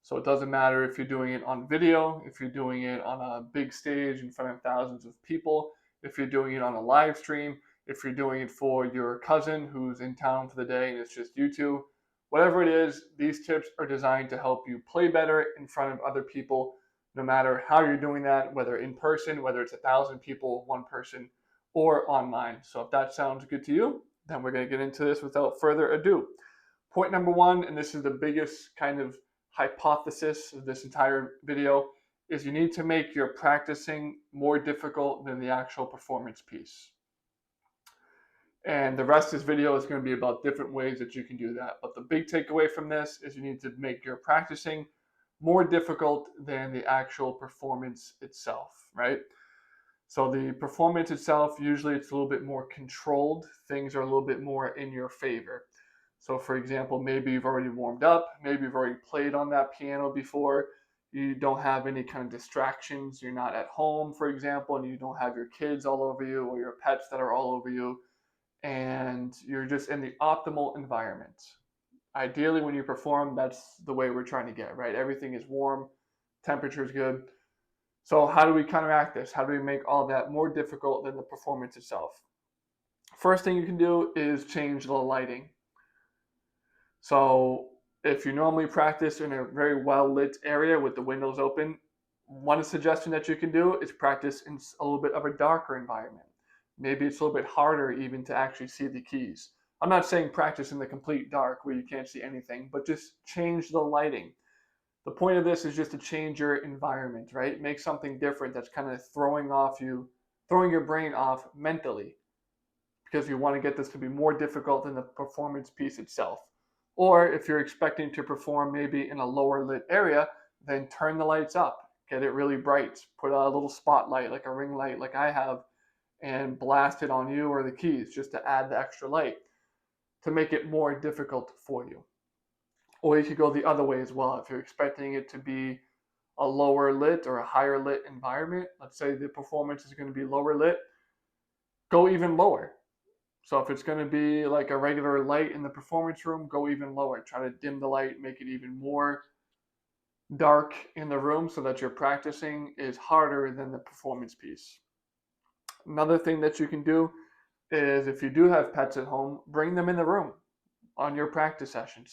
So it doesn't matter if you're doing it on video, if you're doing it on a big stage in front of thousands of people, if you're doing it on a live stream, if you're doing it for your cousin who's in town for the day and it's just you two. Whatever it is, these tips are designed to help you play better in front of other people, no matter how you're doing that, whether in person, whether it's 1,000 people, one person, or online. So if that sounds good to you, then we're going to get into this without further ado. Point number one, and this is the biggest kind of hypothesis of this entire video, is you need to make your practicing more difficult than the actual performance piece. And the rest of this video is going to be about different ways that you can do that. But the big takeaway from this is you need to make your practicing more difficult than the actual performance itself, right? So the performance itself, usually it's a little bit more controlled. Things are a little bit more in your favor. So for example, maybe you've already warmed up, maybe you've already played on that piano before, you don't have any kind of distractions, you're not at home, for example, and you don't have your kids all over you or your pets that are all over you, and you're just in the optimal environment. Ideally, when you perform, that's the way we're trying to get, right? Everything is warm, temperature is good. So how do we counteract this? How do we make all that more difficult than the performance itself? First thing you can do is change the lighting. So if you normally practice in a very well lit area with the windows open, one suggestion that you can do is practice in a little bit of a darker environment. Maybe it's a little bit harder even to actually see the keys. I'm not saying practice in the complete dark where you can't see anything, but just change the lighting. The point of this is just to change your environment, right? Make something different that's kind of throwing your brain off mentally, because you want to get this to be more difficult than the performance piece itself. Or if you're expecting to perform maybe in a lower lit area, then turn the lights up, get it really bright, put a little spotlight like a ring light like I have, and blast it on you or the keys just to add the extra light to make it more difficult for you. Or you could go the other way as well. If you're expecting it to be a lower lit or a higher lit environment, let's say the performance is going to be lower lit, go even lower. So if it's going to be like a regular light in the performance room, go even lower. Try to dim the light, make it even more dark in the room so that your practicing is harder than the performance piece. Another thing that you can do is if you do have pets at home, bring them in the room on your practice sessions.